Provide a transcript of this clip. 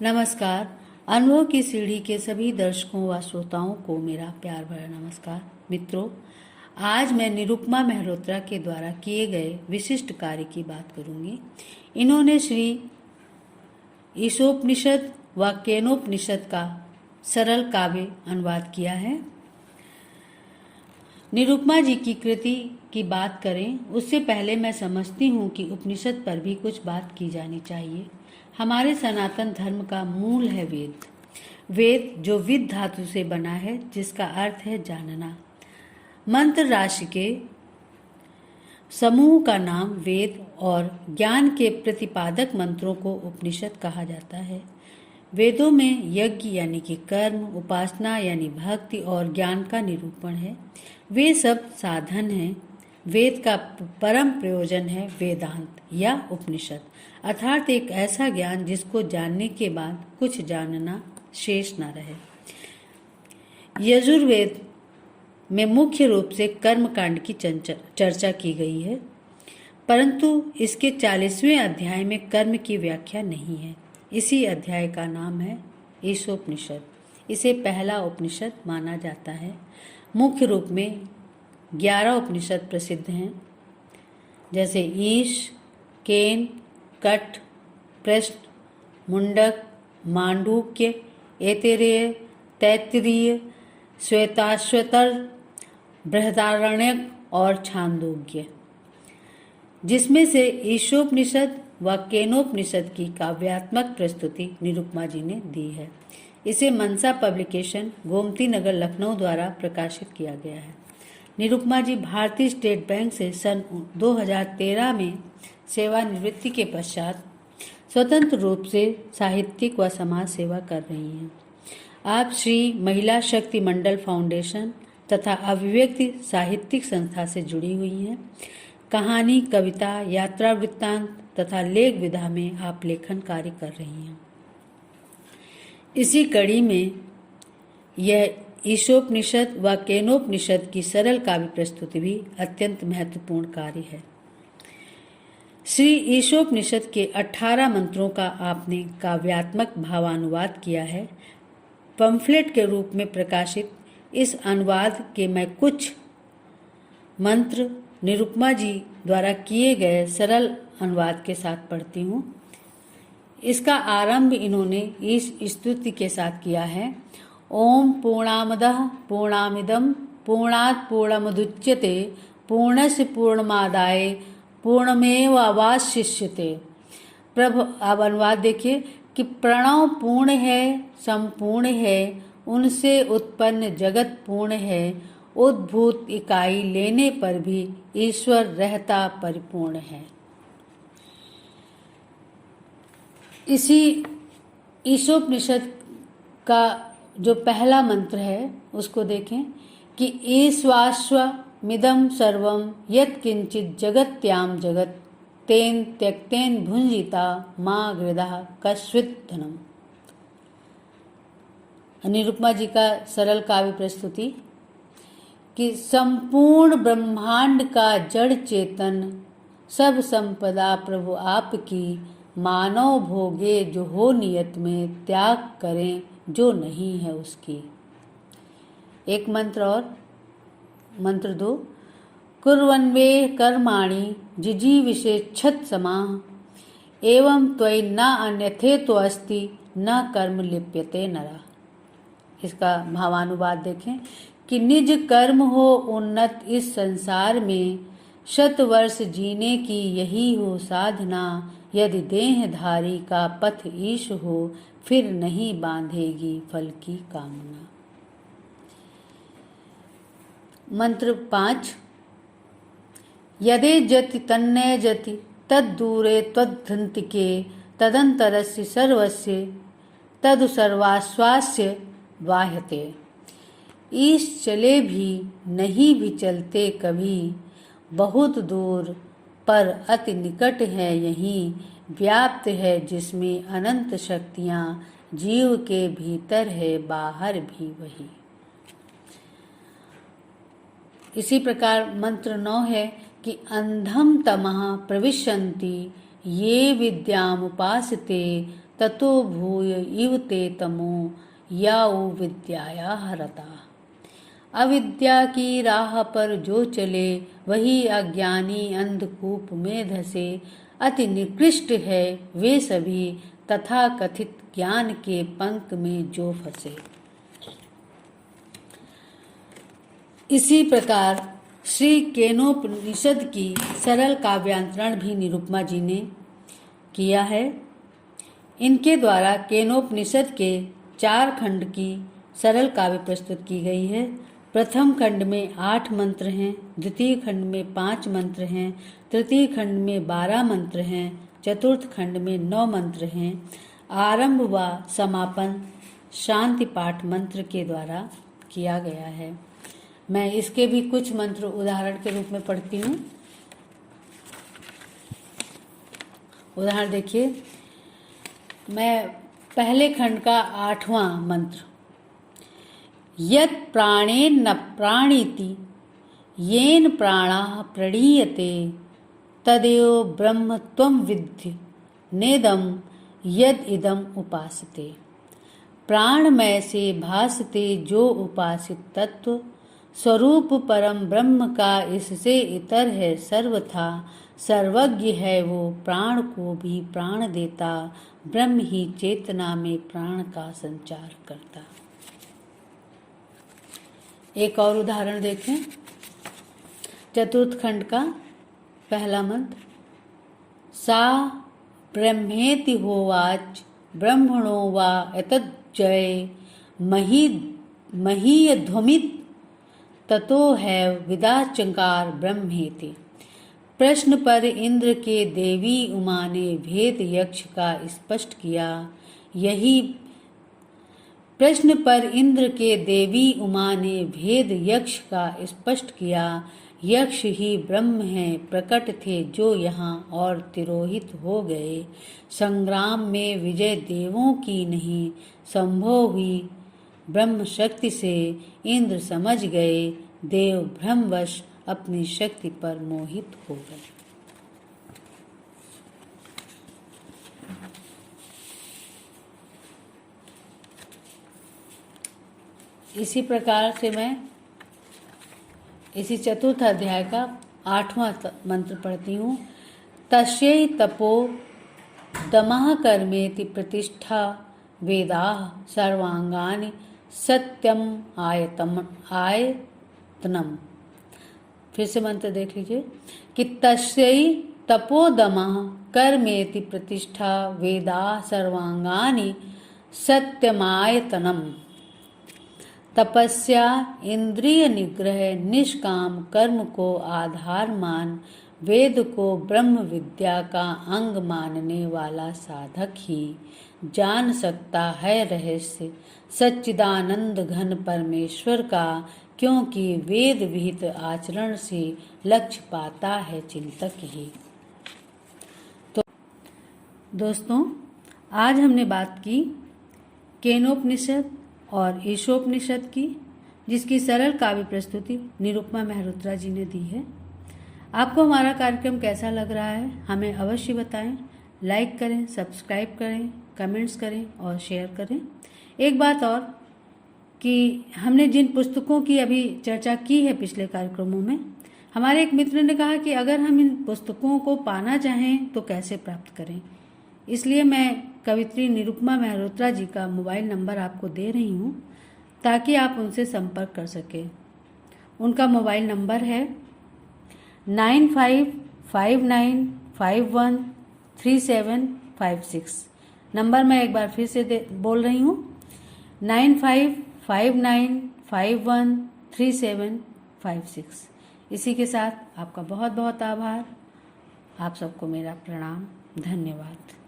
नमस्कार। अनुभव की सीढ़ी के सभी दर्शकों व श्रोताओं को मेरा प्यार भरा नमस्कार। मित्रों, आज मैं निरुपमा मेहरोत्रा के द्वारा किए गए विशिष्ट कार्य की बात करूंगी। इन्होंने श्री ईशोपनिषद व केनोपनिषद का सरल काव्य अनुवाद किया है। निरुपमा जी की कृति की बात करें उससे पहले मैं समझती हूँ कि उपनिषद पर भी कुछ बात की जानी चाहिए। हमारे सनातन धर्म का मूल है वेद। वेद जो विद धातु से बना है, जिसका अर्थ है जानना। मंत्र राशि के समूह का नाम वेद और ज्ञान के प्रतिपादक मंत्रों को उपनिषद कहा जाता है। वेदों में यज्ञ यानी कि कर्म, उपासना यानी भक्ति और ज्ञान का निरूपण है। वे सब साधन हैं। वेद का परम प्रयोजन है वेदांत या उपनिषद, अर्थात एक ऐसा ज्ञान जिसको जानने के बाद कुछ जानना शेष न रहे। यजुर्वेद में मुख्य रूप से कर्म कांड की चर्चा की गई है, परंतु इसके 40वें अध्याय में कर्म की व्याख्या नहीं है। इसी अध्याय का नाम है ईशोपनिषद। इसे पहला उपनिषद माना जाता है। मुख्य रूप में 11 उपनिषद प्रसिद्ध हैं, जैसे ईश, केन, कठ, प्रश्न, मुंडक, मांडूक्य, ऐतरेय, तैत्तिरीय, श्वेताश्वतर, बृहदारण्यक और छांदोग्य, जिसमें से ईशोपनिषद व केनोपनिषद की काव्यात्मक प्रस्तुति निरुपमा जी ने दी है। इसे मनसा पब्लिकेशन, गोमती नगर, लखनऊ द्वारा प्रकाशित किया गया है। निरुपमा जी भारतीय स्टेट बैंक से सन 2013 में सेवानिवृत्ति के पश्चात स्वतंत्र रूप से साहित्यिक व समाज सेवा कर रही हैं। आप श्री महिला शक्ति मंडल फाउंडेशन तथा अभिव्यक्ति साहित्यिक संस्था से जुड़ी हुई हैं। कहानी, कविता, यात्रा वृत्तांत तथा लेख विधा में आप लेखन कार्य कर रही हैं। इसी कड़ी में यह ईशोपनिषद व केनोपनिषद की सरल काव्य प्रस्तुति भी अत्यंत महत्वपूर्ण कार्य है। श्री ईशोपनिषद के 18 मंत्रों का आपने काव्यात्मक भावानुवाद किया है। पंफलेट के रूप में प्रकाशित इस अनुवाद के मैं कुछ मंत्र निरुपमा जी द्वारा किए गए सरल अनुवाद के साथ पढ़ती हूँ। इसका आरंभ इन्होंने इस स्तुति के साथ किया है। ओम पूर्णामदः पूर्णामिदं पूर्णात् पूर्णमुदच्यते पूर्णस्य पूर्णमादाय पूर्णमेवावशिष्यते। प्रभु, अब अनुवाद देखिए कि प्रणव पूर्ण है, संपूर्ण है, उनसे उत्पन्न जगत पूर्ण है, उद्भूत इकाई लेने पर भी ईश्वर रहता परिपूर्ण है। इसी ईशोपनिषद का जो पहला मंत्र है उसको देखें कि ईश्वाश्वमिदं सर्वं यत् किंचित जगत्याम जगत तेन त्यक्तेन भुंजिता माँ गृधः कश्चित् धनम। निरुपमा जी का सरल काव्य प्रस्तुति कि संपूर्ण ब्रह्मांड का जड़ चेतन सब संपदा प्रभु आपकी, मानव भोगे जो हो नियत में, त्याग करें जो नहीं है उसकी। एक मंत्र और, मंत्र 2। कुर्वन्वे कर्माणि जिजीविषेच्छत् समाः एवं त्वयि न अन्यथे तो अस्ति न कर्म लिप्यते नरः। इसका भावानुवाद देखें कि निज कर्म हो उन्नत इस संसार में, 100 वर्ष जीने की यही हो साधना, यदि देहधारी का पथ ईश हो, फिर नहीं बांधेगी फल की कामना। मंत्र 5। यदे जति तन्नय जति तद्दूरे त्वद्धन्तिके तदंतरस्य सर्वस्य तदु सर्वाश्वास्य वाह्यते। ईश चले भी नहीं भी चलते कभी, बहुत दूर पर अति निकट है यहीं, व्याप्त है जिसमें अनंत शक्तियाँ, जीव के भीतर है बाहर भी वही। इसी प्रकार मंत्र 9 है कि अंधम तमः प्रविशन्ति ये विद्यामुपासते ततो भूय इव ते तमो याउ विद्याया हरता। अविद्या की राह पर जो चले वही अज्ञानी अंधकूप में धसे। अति निकृष्ट है वे सभी तथा कथित ज्ञान के पंख में जो फंसे। इसी प्रकार श्री केनोपनिषद की सरल काव्यांतरण भी निरुपमा जी ने किया है। इनके द्वारा केनोपनिषद के 4 खंड की सरल काव्य प्रस्तुत की गई है। प्रथम खंड में 8 मंत्र हैं, द्वितीय खंड में 5 मंत्र हैं, तृतीय खंड में 12 मंत्र हैं, चतुर्थ खंड में 9 मंत्र हैं। आरंभ व समापन शांति पाठ मंत्र के द्वारा किया गया है। मैं इसके भी कुछ मंत्र उदाहरण के रूप में पढ़ती हूँ। उदाहरण देखिए, मैं पहले खंड का 8वां मंत्र, यत् प्राणेन न प्राणीति येन प्राणः प्रणीयते तदेव ब्रह्म त्वं विद्धि नेदम यद इदम उपासते। प्राणमय से भासते जो उपासित तत्व स्वरूप परम ब्रह्म का इससे इतर है सर्वथा। सर्वज्ञ है वो प्राण को भी प्राण देता, ब्रह्म ही चेतना में प्राण का संचार करता। एक और उदाहरण देखें, चतुर्थ खंड का पहला मंत्र, सा ब्रह्मेति होवाच ब्रह्मणो वा एतज्जय महीयध्वमित ततो है विदाचंकार ब्रह्मेति। प्रश्न पर इंद्र के देवी उमा ने भेद यक्ष का स्पष्ट किया, यही प्रश्न पर इंद्र के देवी उमा ने भेद यक्ष का स्पष्ट किया। यक्ष ही ब्रह्म हैं, प्रकट थे जो यहाँ और तिरोहित हो गए। संग्राम में विजय देवों की नहीं संभव हुई, ब्रह्म शक्ति से इंद्र समझ गए, देव भ्रमवश अपनी शक्ति पर मोहित हो गए। इसी प्रकार से मैं इसी चतुर्थ अध्याय का 8वां मंत्र पढ़ती हूँ। तस्यै तपो दमः कर्मेति प्रतिष्ठा वेदाः सर्वांगानि सत्यम आयतनम। फिर से मंत्र देख लीजिए कि तस्यै तपोदमः कर्मेति प्रतिष्ठा वेदाः सर्वांगानि सत्यमायतनम। तपस्या इंद्रिय निग्रह निष्काम कर्म को आधार मान वेद को ब्रह्म विद्या का अंग मानने वाला साधक ही जान सकता है रहस्य सच्चिदानंद घन परमेश्वर का, क्योंकि वेद विहित आचरण से लक्ष्य पाता है चिंतक ही। तो दोस्तों, आज हमने बात की केनोपनिषद और ईशोपनिषद की, जिसकी सरल काव्य प्रस्तुति निरुपमा मेहरोत्रा जी ने दी है। आपको हमारा कार्यक्रम कैसा लग रहा है हमें अवश्य बताएं। लाइक करें, सब्सक्राइब करें, कमेंट्स करें और शेयर करें। एक बात और कि हमने जिन पुस्तकों की अभी चर्चा की है पिछले कार्यक्रमों में, हमारे एक मित्र ने कहा कि अगर हम इन पुस्तकों को पाना चाहें तो कैसे प्राप्त करें। इसलिए मैं कवित्री निरुपमा मेहरोत्रा जी का मोबाइल नंबर आपको दे रही हूँ ताकि आप उनसे संपर्क कर सकें। उनका मोबाइल नंबर है 9559513756। नंबर मैं एक बार फिर से बोल रही हूँ, 9559513756। इसी के साथ आपका बहुत बहुत आभार। आप सबको मेरा प्रणाम, धन्यवाद।